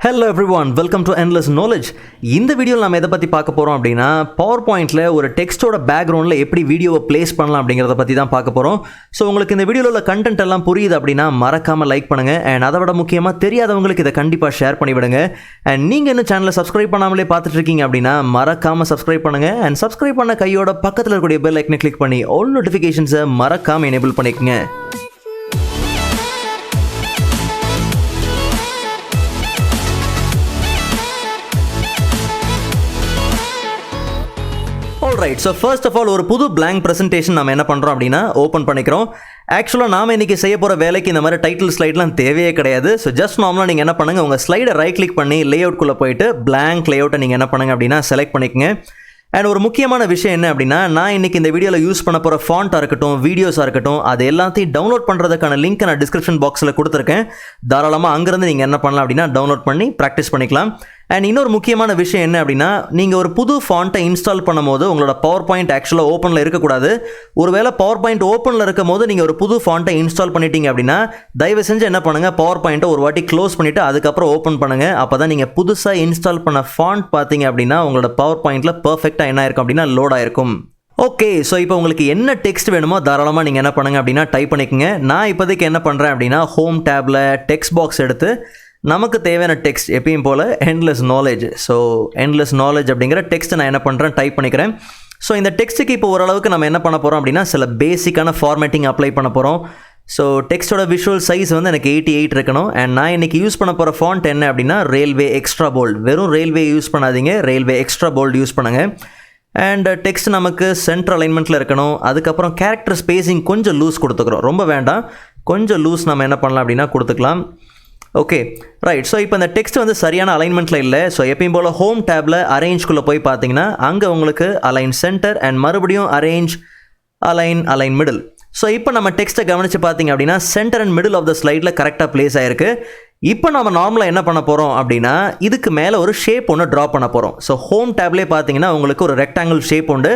Hello everyone, welcome to Endless Knowledge. இந்த வீடியோவில் நம்ம எதை பற்றி பார்க்க போகிறோம் அப்படின்னா PowerPointல ஒரு டெக்ஸ்டோட பேக்ரவுண்டில் எப்படி வீடியோவை ப்ளேஸ் பண்ணலாம் அப்படிங்கிறத பற்றி தான் பார்க்க போகிறோம். ஸோ உங்களுக்கு இந்த வீடியோவில் உள்ள கண்டென்ட் எல்லாம் புரியுது அப்படின்னா மறக்காமல் லைக் பண்ணுங்கள். அண்ட் அதை விட முக்கியமாக தெரியாதவங்களுக்கு இதை கண்டிப்பாக ஷேர் பண்ணிவிடுங்க. அண்ட் நீங்கள் இன்னும் சேனலை சப்ஸ்கிரைப் பண்ணாமலே பார்த்துட்டு இருக்கீங்க அப்படின்னா மறக்காமல் சப்ஸ்கிரைப் பண்ணுங்கள். அண்ட் சப்ஸ்கிரைப் பண்ண கையோட பக்கத்தில் இருக்கக்கூடிய பெல் ஐக்கனை கிளிக் பண்ணி ஆல் நோட்டிஃபிகேஷன்ஸை மறக்காமல் எனேபிள் பண்ணிக்கோங்க. Alright, so first of all ஒரு புது blank presentation நாம என்ன பண்றோம் அப்படின்னா ஓபன் பண்ணிக்கிறோம். ஆக்சுவலாக நாம இன்னைக்கு செய்ய போகிற வேலைக்கு இந்த மாதிரி டைட்டில் ஸ்லைட்லாம் தேவையே கிடையாது. ஸோ ஜஸ்ட் நார்மலாக நீங்கள் என்ன பண்ணுங்கள், உங்கள் ஸ்லைடை ரைட் கிளிக் பண்ணி லேஅவுட்குள்ளே போயிட்டு blank லேஅவுட்டை நீங்கள் என்ன பண்ணுங்கள் அப்படின்னா செலக்ட் பண்ணிக்கங்க. அண்ட் ஒரு முக்கியமான விஷயம் என்ன அப்படின்னா, நான் இன்றைக்கி இந்த வீடியோவில் யூஸ் பண்ண போகிற ஃபாண்ட்டாக இருக்கட்டும், வீடியோஸாக இருக்கட்டும், அது எல்லாத்தையும் டவுன்லோட் பண்ணுறதுக்கான லிங்க் நான் டிஸ்கிரிப்ஷன் பாக்ஸில் கொடுத்துருக்கேன். தாராளமாக அங்கேருந்து நீங்கள் என்ன பண்ணலாம் அப்படின்னா டவுன்லோட் பண்ணி ப்ராக்டிஸ் பண்ணிக்கலாம். அண்ட் இன்னொரு முக்கியமான விஷயம் என்ன அப்படின்னா, நீங்கள் ஒரு புது ஃபாண்ட்டை இன்ஸ்டால் பண்ணும்போது உங்களோட பவர் பாயிண்ட் ஆக்சுவலாக ஓப்பனில் இருக்கக்கூடாது. ஒருவேளை பவர் பாயிண்ட் ஓப்பனில் இருக்கும் போது நீங்கள் ஒரு புது ஃபாண்ட்டை இன்ஸ்டால் பண்ணிட்டீங்க அப்படின்னா தயவு செஞ்சு என்ன பண்ணுங்கள், பவர் பாயிண்ட்டை ஒரு வாட்டி க்ளோஸ் பண்ணிவிட்டு அதுக்கப்புறம் ஓப்பன் பண்ணுங்கள். அப்போ தான் நீங்கள் புதுசாக இன்ஸ்டால் பண்ண ஃபாண்ட் பார்த்தீங்க அப்படின்னா உங்களோட பவர் பாயிண்ட்டில் பர்ஃபெக்டாக என்ன ஆயிருக்கும் அப்படின்னா லோட் ஆயிருக்கும். ஓகே, ஸோ இப்போ உங்களுக்கு என்ன டெக்ஸ்ட் வேணுமோ தாராளமாக நீங்கள் என்ன பண்ணுங்கள் அப்படின்னா டைப் பண்ணிக்கோங்க. நான் இப்போதைக்கு என்ன பண்ணுறேன் அப்படின்னா ஹோம் டேப்பில் டெக்ஸ்ட் பாக்ஸ் எடுத்து நமக்கு தேவையான டெக்ஸ்ட் எப்பயும் போல் endless knowledge. So endless knowledge அப்படிங்கிற டெக்ஸ்ட் நான் என்ன பண்ணுறேன் டைப் பண்ணிக்கிறேன். ஸோ இந்த டெக்ஸ்ட்டுக்கு இப்போ ஓரளவுக்கு நம்ம என்ன பண்ண போகிறோம் அப்படின்னா சில பேசிக்கான ஃபார்மேட்டிங் அப்ளை பண்ண போகிறோம். ஸோ டெக்ஸ்ட்டோட விஷுவல் சைஸ் வந்து எனக்கு 88 இருக்கணும். அண்ட் நான் இன்றைக்கி யூஸ் பண்ண போகிற ஃபாண்ட் என்ன அப்படின்னா ரெயில்வே எக்ஸ்ட்ரா போல்ட். வெறும் ரெயில்வே யூஸ் பண்ணாதீங்க, ரெயில்வே எக்ஸ்ட்ரா போல்ட் யூஸ் பண்ணுங்கள். அண்ட் டெக்ஸ்ட் நமக்கு சென்டர் அலைன்மெண்ட்டில் இருக்கணும். அதுக்கப்புறம் கேரக்டர் ஸ்பேஸிங் கொஞ்சம் லூஸ் கொடுத்துக்கிறோம், ரொம்ப வேண்டாம், கொஞ்சம் லூஸ் நம்ம என்ன பண்ணலாம் அப்படின்னா கொடுத்துக்கலாம். Okay right. ஸோ இப்போ இந்த டெக்ஸ்ட் வந்து சரியான அலைன்மெண்ட்டில் இல்லை. ஸோ எப்பயும் போல் ஹோம் டேப்பில் அரேஞ்ச்குள்ளே போய் பார்த்தீங்கன்னா அங்கே உங்களுக்கு அலைன் சென்டர் அண்ட் மறுபடியும் அரேஞ்ச் அலைன் மிடில். ஸோ இப்போ நம்ம டெக்ஸ்ட்டை கவனித்து பார்த்தீங்க அப்படின்னா center and middle of the ஸ்லைடில் கரெக்டாக ப்ளேஸ் ஆகிருக்கு. இப்போ நம்ம நார்மலாக என்ன பண்ண போகிறோம் அப்படின்னா இதுக்கு மேலே ஒரு ஷேப் ஒன்று ட்ரா பண்ண போகிறோம். ஸோ ஹோம் டேப்லேயே பார்த்தீங்கன்னா உங்களுக்கு ஒரு ரெக்டாங்கிள் ஷேப் உண்டு.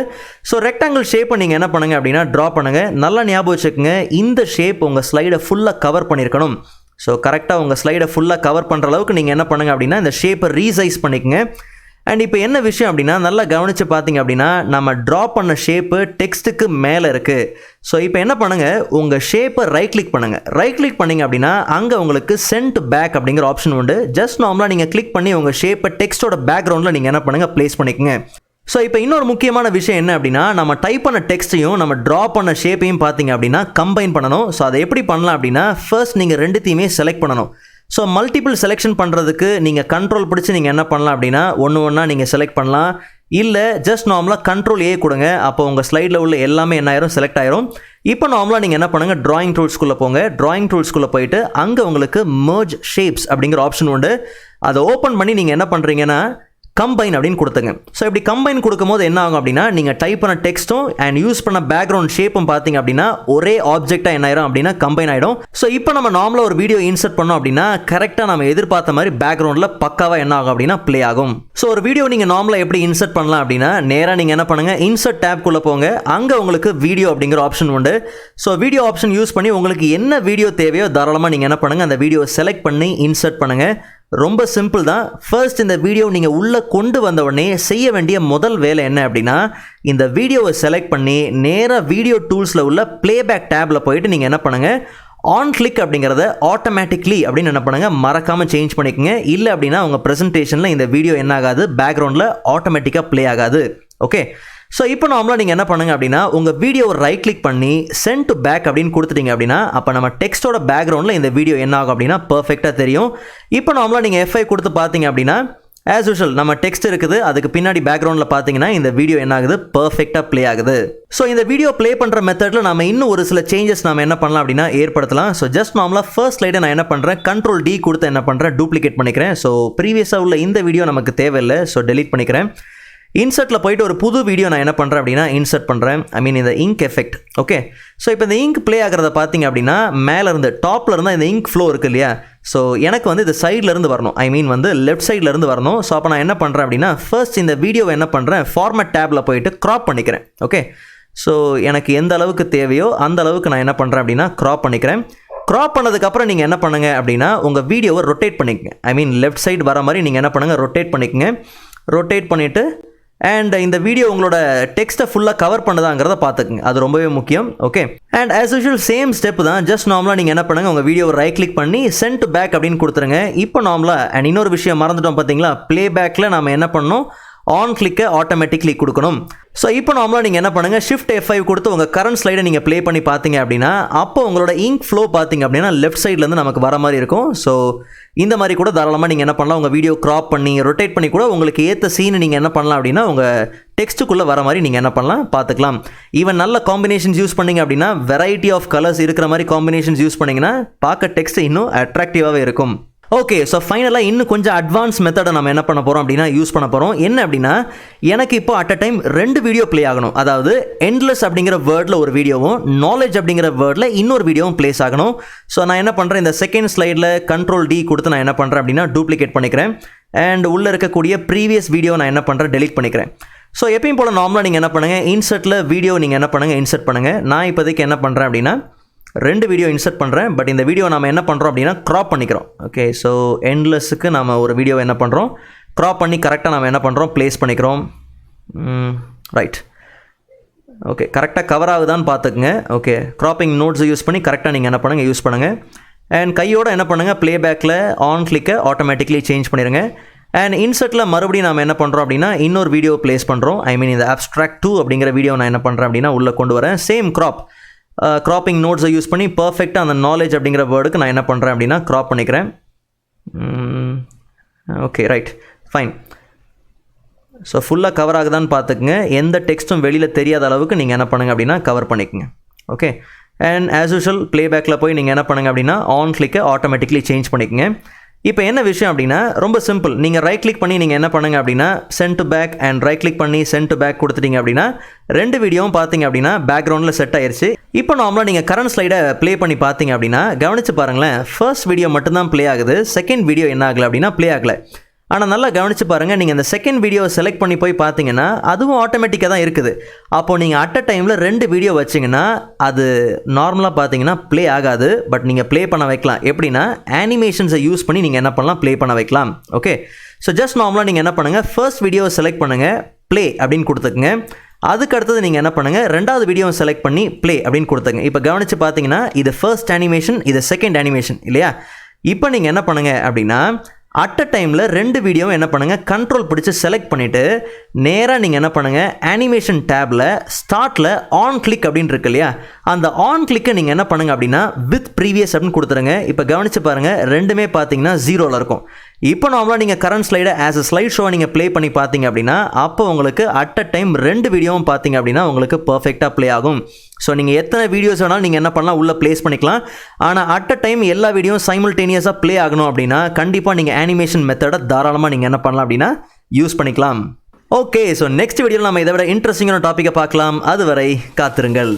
ஸோ ரெக்டாங்கிள் ஷேப்பை நீங்கள் என்ன பண்ணுங்கள் அப்படின்னா ட்ரா பண்ணுங்கள். நல்லா ஞாபகம் வச்சுக்கோங்க, இந்த ஷேப் உங்கள் ஸ்லைடை ஃபுல்லாக கவர் பண்ணியிருக்கணும். ஸோ கரெக்டாக உங்கள் ஸ்லைடை ஃபுல்லாக கவர் பண்ணுற அளவுக்கு நீங்கள் என்ன பண்ணுங்கள் அப்படின்னா இந்த ஷேப்பை ரீசைஸ் பண்ணிக்கங்க. அண்ட் இப்போ என்ன விஷயம் அப்படின்னா நல்லா கவனித்து பார்த்தீங்க அப்படின்னா நம்ம ட்ரா பண்ண ஷேப்பு டெக்ஸ்ட்டுக்கு மேலே இருக்குது. ஸோ இப்போ என்ன பண்ணுங்கள், உங்கள் ஷேப்பை ரைட் கிளிக் பண்ணுங்கள். ரைட் கிளிக் பண்ணிங்க அப்படின்னா அங்கே உங்களுக்கு சென்ட் பேக் அப்படிங்கிற ஆப்ஷன் உண்டு. ஜஸ்ட் நார்மலாக நீங்கள் கிளிக் பண்ணி உங்கள் ஷேப்பை டெக்ஸ்ட்டோட பேக்ரவுண்டில் நீங்கள் என்ன பண்ணுங்கள் ப்ளேஸ் பண்ணிக்கங்க. ஸோ இப்போ இன்னொரு முக்கியமான விஷயம் என்ன அப்படின்னா, நம்ம டைப் பண்ண டெக்ஸ்ட்டையும் நம்ம ட்ரா பண்ண ஷேப்பையும் பார்த்தீங்க அப்படின்னா கம்பைன் பண்ணணும். ஸோ அதை எப்படி பண்ணலாம் அப்படின்னா ஃபர்ஸ்ட் நீங்கள் ரெண்டுத்தையுமே செலக்ட் பண்ணணும். ஸோ மல்டிபிள் செலெக்ஷன் பண்ணுறதுக்கு நீங்கள் கண்ட்ரோல் பிடிச்சி நீங்கள் என்ன பண்ணலாம் அப்படின்னா ஒன்று நீங்கள் செலக்ட் பண்ணலாம். இல்லை ஜஸ்ட் நார்மலாக கண்ட்ரோல் ஏ கொடுங்க. அப்போ உங்கள் ஸ்லைடில் உள்ள எல்லாமே என்ன ஆயிரும், செலக்ட் ஆயிரும். இப்போ நார்மலாக நீங்கள் என்ன பண்ணுங்கள், ட்ராயிங் டூல்ஸ்குள்ளே போங்க. ட்ராயிங் டூல்ஸ்குள்ளே போயிட்டு அங்கே உங்களுக்கு மர்ஜ் ஷேப்ஸ் அப்படிங்கிற ஆப்ஷன் உண்டு. அதை ஓப்பன் பண்ணி நீங்கள் என்ன பண்ணுறீங்கன்னா கம்பைன் அப்படின்னு கொடுத்துங்க. ஸோ இப்படி கம்பைன் கொடுக்கும் போது என்ன ஆகும் அப்படின்னா நீங்கள் டைப் பண்ண டெக்ஸ்ட்டும் அண்ட் யூஸ் பண்ண பேக்ரவுண்ட் ஷேப்பும் பார்த்தீங்க அப்படின்னா ஒரே ஆப்ஜெக்டாக என்ன ஆயிரும் அப்படின்னா கம்பைன் ஆகிடும். ஸோ இப்போ நம்ம நார்மலாக ஒரு வீடியோ இன்சர்ட் பண்ணோம் அப்படின்னா கரெக்டாக நம்ம எதிர்பார்த்த மாதிரி பேக்ரவுண்டில் பக்காவாக என்ன ஆகும் அப்படின்னா ப்ளே ஆகும். ஸோ ஒரு வீடியோ நீங்கள் நார்மலாக எப்படி இன்சர்ட் பண்ணலாம் அப்படின்னா நேராக நீங்கள் என்ன பண்ணுங்கள், இன்சர்ட் டேப்குள்ளே போங்க. அங்கே உங்களுக்கு வீடியோ அப்படிங்கிற ஆப்ஷன் உண்டு. ஸோ வீடியோ ஆப்ஷன் யூஸ் பண்ணி உங்களுக்கு என்ன வீடியோ தேவையோ தாராளமாக நீங்கள் என்ன பண்ணுங்கள், அந்த வீடியோவை செலக்ட் பண்ணி இன்சர்ட் பண்ணுங்கள். ரொம்ப சிம்பிள் தான். ஃபர்ஸ்ட் இந்த வீடியோ நீங்கள் உள்ளே கொண்டு வந்த உடனே செய்ய வேண்டிய முதல் வேலை என்ன அப்படின்னா இந்த வீடியோவை செலக்ட் பண்ணி நேராக வீடியோ டூல்ஸில் உள்ள ப்ளேபேக் டேப்பில் போயிட்டு நீங்கள் என்ன பண்ணுங்கள், ஆன் கிளிக் அப்படிங்கிறத ஆட்டோமேட்டிக்லி அப்படின்னு என்ன பண்ணுங்கள் மறக்காமல் சேஞ்ச் பண்ணிக்கோங்க. இல்லை அப்படின்னா உங்கள் ப்ரெசன்டேஷனில் இந்த வீடியோ என்ன ஆகாது, பேக்ரவுண்டில் ஆட்டோமேட்டிக்காக ப்ளே ஆகாது. ஓகே, ஸோ இப்போ நார்மலாக நீங்கள் என்ன பண்ணுங்கள் அப்படின்னா உங்கள் வீடியோவை ரைட் கிளிக் பண்ணி சென்ட் டு பேக் அப்படின்னு கொடுத்துட்டீங்க அப்படின்னா அப்போ நம்ம டெக்ஸ்ட்டோட பேக்ரவுண்டில் இந்த வீடியோ என்ன ஆகும் அப்படின்னா பர்ஃபெக்டாக தெரியும். இப்போ நார்மலாக நீங்கள் F5 கொடுத்து பார்த்தீங்க அப்படின்னா ஆஸ் யூஷுவல் நம்ம டெக்ஸ்ட் இருக்குது, அதுக்கு பின்னாடி பேக்ரவுண்டில் பார்த்தீங்கன்னா இந்த வீடியோ என்ன ஆகுது, பர்ஃபெக்டாக ப்ளே ஆகுது. ஸோ இந்த வீடியோ ப்ளே பண்ணுற மெத்தடில் நம்ம இன்னும் ஒரு சில சேஞ்சஸ் நம்ம என்ன பண்ணலாம் அப்படின்னா ஏற்படுத்தலாம். ஸோ ஜஸ்ட் நார்மலாக ஃபர்ஸ்ட் ஸ்லைடை நான் என்ன பண்ணுறேன், கண்ட்ரோல் D கொடுத்து என்ன பண்ணுறேன், டூப்ளிகேட் பண்ணிக்கிறேன். ஸோ ப்ரீவியஸாக உள்ள இந்த வீடியோ நமக்கு தேவையில்லை, ஸோ டெலீட் பண்ணிக்கிறேன். இன்சர்ட்டில் போயிட்டு ஒரு புது வீடியோ நான் என்ன பண்ணுறேன் அப்படின்னா இன்சர்ட் பண்ணுறேன். இந்த இங்க் எஃபெக்ட். ஓகே, ஸோ இப்போ இந்த இங்க் ப்ளே ஆகிறத பார்த்தீங்க அப்படின்னா மேலேருந்து டாப்பில் இருந்தால் இந்த இங்க் ஃப்ளோ இருக்குது இல்லையா, ஸோ எனக்கு வந்து இது சைட்லேருந்து வரணும், வந்து லெஃப்ட் சைட்லேருந்து வரணும். ஸோ அப்போ நான் என்ன பண்ணுறேன் அப்படின்னா ஃபர்ஸ்ட் இந்த வீடியோவை என்ன பண்ணுறேன், ஃபார்மேட் டேப்பில் போயிட்டு க்ராப் பண்ணிக்கிறேன். ஓகே, ஸோ எனக்கு எந்த அளவுக்கு தேவையோ அந்த அளவுக்கு நான் என்ன பண்ணுறேன் அப்படின்னா க்ராப் பண்ணிக்கிறேன். க்ராப் பண்ணதுக்கப்புறம் நீங்கள் என்ன பண்ணுங்க அப்படின்னா உங்கள் வீடியோவை ரொட்டேட் பண்ணிக்கங்க. ஐ மீன் லெஃப்ட் சைடு வர மாதிரி நீங்கள் என்ன பண்ணுங்கள், ரொட்டேட் பண்ணிக்கங்க. ரொட்டேட் பண்ணிவிட்டு அண்ட் இந்த வீடியோ உங்களோட டெக்ஸ்ட்டை ஃபுல்லாக கவர் பண்ணுதாங்கிறத பார்த்துக்குங்க. அது ரொம்பவே முக்கியம். Okay, and as usual same step தான். ஜஸ்ட் நார்மலாக நீங்கள் என்ன பண்ணுங்கள், உங்கள் வீடியோவை ரைட் கிளிக் பண்ணி சென்ட் டு பேக் அப்படின்னு கொடுத்துருங்க. இப்போ நார்மலாக அண்ட் இன்னொரு விஷயம் மறந்துட்டோம் பார்த்தீங்களா, ப்ளே பேக்கில் நம்ம என்ன பண்ணணும், ஆன் கிளிக்கை ஆட்டோமேட்டிக்லி கொடுக்கணும். ஸோ இப்போ நார்மலாக நீங்கள் என்ன பண்ணுங்கள், ஷிஃப்ட் F5 கொடுத்து உங்கள் கரண்ட் ஸ்லைடை நீங்கள் ப்ளே பண்ணி பார்த்தீங்க அப்படின்னா அப்போ உங்களோட இங்க் ஃப்ளோ பார்த்தீங்க அப்படின்னா லெஃப்ட் சைட்லேருந்து நமக்கு வர மாதிரி இருக்கும். ஸோ இந்த மாதிரி கூட தாராளமாக நீங்கள் என்ன பண்ணலாம், உங்கள் வீடியோ க்ராப் பண்ணி ரொட்டேட் பண்ணி கூட உங்களுக்கு ஏற்ற சீன் நீங்கள் என்ன பண்ணலாம் அப்படின்னா உங்கள் டெக்ஸ்ட்டுக்குள்ளே வர மாதிரி நீங்கள் என்ன பண்ணலாம் பார்த்துக்கலாம். ஈவன் நல்ல காம்பினேஷன்ஸ் யூஸ் பண்ணிங்க அப்படின்னா வெரைட்டி ஆஃப் கலர்ஸ் இருக்கிற மாதிரி காம்பினேஷன்ஸ் யூஸ் பண்ணிங்கன்னா பார்க்க டெக்ஸ்ட் இன்னும் அட்ராக்டிவாகவே இருக்கும். ஓகே, ஸோ ஃபைனலாக இன்னும் கொஞ்சம் அட்வான்ஸ் மெத்தடை நம்ம என்ன பண்ண போகிறோம் அப்படின்னா யூஸ் பண்ண போகிறோம். என்ன அப்படின்னா எனக்கு இப்போ at a time 2 video play ஆகணும். அதாவது எண்ட்லெஸ் அப்படிங்கிற வேர்டில் ஒரு வீடியோவும் நாலேஜ் அப்படிங்கிற வேர்டில் இன்னொரு வீடியோவும் ப்ளேஸ் ஆகணும். ஸோ நான் என்ன பண்ணுறேன், இந்த செகண்ட் ஸ்லைடில் Ctrl+D கொடுத்து நான் என்ன பண்ணுறேன் அப்படின்னா டூப்ளிகேட் பண்ணிக்கிறேன். அண்ட் உள்ளே இருக்கக்கூடிய ப்ரீவியஸ் வீடியோ நான் என்ன பண்ணுறேன், டெலிட் பண்ணிக்கிறேன். ஸோ எப்பயும் போல் நார்மலாக நீங்கள் என்ன பண்ணுங்கள், இன்சர்ட்டில் வீடியோ நீங்கள் என்ன பண்ணுங்கள், இன்சர்ட் பண்ணுங்கள். நான் இப்போதைக்கு என்ன பண்ணுறேன் அப்படின்னா 2 வீடியோ இன்சர்ட் பண்ணுறேன். பட் இந்த வீடியோ நம்ம என்ன பண்ணுறோம் அப்படின்னா க்ராப் பண்ணிக்கிறோம். ஓகே, ஸோ எண்ட்லெஸ்ஸுக்கு நம்ம ஒரு வீடியோ என்ன பண்ணுறோம், க்ராப் பண்ணி கரெக்டாக நம்ம என்ன பண்ணுறோம், ப்ளேஸ் பண்ணிக்கிறோம். ரைட், ஓகே, கரெக்டாக கவர் ஆகுதான்னு பார்த்துக்குங்க. ஓகே, க்ராப்பிங் நோட்ஸை யூஸ் பண்ணி கரெக்டாக நீங்கள் என்ன பண்ணுங்கள், யூஸ் பண்ணுங்கள். அண்ட் கையோட என்ன பண்ணுங்கள், ப்ளேபேக்கில் ஆன் கிளிக்கை ஆட்டோமேட்டிக்லி சேஞ்ச் பண்ணிடுங்க. அண்ட் இன்சர்ட்டில் மறுபடியும் நம்ம என்ன பண்ணுறோம் அப்படின்னா இன்னொரு வீடியோ ப்ளேஸ் பண்ணுறோம். ஐ மீன் இந்த abstract 2 அப்படிங்கிற வீடியோ நான் என்ன பண்ணுறேன் அப்படின்னா உள்ளே கொண்டு வரேன். சேம் க்ராப்பிங் நோட்ஸை யூஸ் பண்ணி பர்ஃபெக்டாக அந்த நாலேஜ் அப்படிங்கிற வேர்டுக்கு நான் என்ன பண்ணுறேன் அப்படின்னா க்ராப் பண்ணிக்கிறேன். Okay, right, fine. ஸோ ஃபுல்லாக கவர் ஆகுதான்னு பார்த்துக்குங்க. எந்த டெக்ஸ்ட்டும் வெளியில் தெரியாத அளவுக்கு நீங்கள் என்ன பண்ணுங்கள் அப்படின்னா கவர் பண்ணிக்கங்க. ஓகே, அண்ட் ஆஸ் யூஷுவல் ப்ளேபேக்கில் போய் நீங்கள் என்ன பண்ணுங்கள் அப்படின்னா ஆன் கிளிக்கை ஆட்டோமேட்டிக்லி சேஞ்ச் பண்ணிக்கங்க. இப்போ என்ன விஷயம் அப்படின்னா ரொம்ப சிம்பிள். நீங்கள் ரைட் கிளிக் பண்ணி நீங்கள் என்ன பண்ணுங்கள் அப்படின்னா send to back and right click பண்ணி சென்ட் டு பேக் கொடுத்துட்டீங்க அப்படின்னா 2 வீடியோவும் பார்த்தீங்க அப்படின்னா பேக்ரவுண்டில் செட் ஆயிடுச்சு. இப்போ நார்மலாக நீங்கள் கரண்ட் ஸ்லைடை ப்ளே பண்ணி பார்த்தீங்க அப்படின்னா கவனித்து பாருங்களேன், ஃபர்ஸ்ட் வீடியோ மட்டும்தான் ப்ளே ஆகுது, செகண்ட் வீடியோ என்ன ஆகலை அப்படின்னா ப்ளே ஆகலை. ஆனால் நல்லா கவனித்து பாருங்கள், நீங்கள் இந்த செகண்ட் வீடியோவை செலக்ட் பண்ணி போய் பார்த்தீங்கன்னா அதுவும் ஆட்டோமேட்டிக்காக தான் இருக்குது. அப்போது நீங்கள் அட் அ டைமில் 2 வீடியோ வச்சிங்கன்னா அது நார்மலாக பார்த்தீங்கன்னா ப்ளே ஆகாது. பட் நீங்கள் ப்ளே பண்ண வைக்கலாம். எப்படின்னா அனிமேஷன்ஸை யூஸ் பண்ணி நீங்கள் என்ன பண்ணலாம், ப்ளே பண்ண வைக்கலாம். ஓகே, ஸோ ஜஸ்ட் நார்மலாக நீங்கள் என்ன பண்ணுங்கள், ஃபர்ஸ்ட் வீடியோவை செலக்ட் பண்ணுங்கள், ப்ளே அப்படின்னு கொடுத்துக்குங்க. அதுக்கு அடுத்தது நீங்கள் என்ன பண்ணுங்கள், 2வது வீடியோவை செலக்ட் பண்ணி ப்ளே அப்படின்னு கொடுத்துங்க. இப்போ கவனித்து பார்த்தீங்கன்னா இது ஃபர்ஸ்ட் அனிமேஷன், இது செகண்ட் அனிமேஷன் இல்லையா. இப்போ நீங்கள் என்ன பண்ணுங்கள் அப்படின்னா அட் அ டைமில் 2 வீடியோவும் என்ன பண்ணுங்கள், கண்ட்ரோல் பிடிச்சி செலக்ட் பண்ணிவிட்டு நேராக நீங்கள் என்ன பண்ணுங்கள், அனிமேஷன் டேப்பில் ஸ்டார்ட்டில் ஆன் கிளிக் அப்படின்னு இருக்கு இல்லையா, அந்த ஆன் கிளிக்கை நீங்கள் என்ன பண்ணுங்கள் அப்படின்னா வித் ப்ரீவியஸ் அப்படின்னு கொடுத்துருங்க. இப்போ கவனித்து பாருங்கள், ரெண்டுமே பார்த்தீங்கன்னா 0ல் இருக்கும். இப்போ நார்மலாக நீங்கள் கரண்ட் ஸ்லைடை ஆஸ் அ ஸ்லைட் ஷோவை நீங்கள் ப்ளே பண்ணி பார்த்தீங்க அப்படின்னா அப்போ உங்களுக்கு அட் அ டைம் 2 வீடியோவும் பார்த்தீங்க அப்படின்னா உங்களுக்கு பர்ஃபெக்டாக ப்ளே ஆகும். ஸோ நீங்கள் எத்தனை வீடியோஸ் வேணாலும் நீங்கள் என்ன பண்ணலாம், உள்ளே ப்ளேஸ் பண்ணிக்கலாம். ஆனால் அட் அ டைம் எல்லா வீடியோவும் சைமல்டேனியஸாக ப்ளே ஆகணும் அப்படின்னா கண்டிப்பாக நீங்கள் அனிமேஷன் மெத்தடை தாராளமாக நீங்கள் என்ன பண்ணலாம் அப்படின்னா யூஸ் பண்ணிக்கலாம். ஓகே, ஸோ நெக்ஸ்ட் வீடியோவில் நம்ம இதை விட இன்ட்ரெஸ்டிங்கான டாப்பிக்கை பார்க்கலாம். அதுவரை காத்திருங்கள்.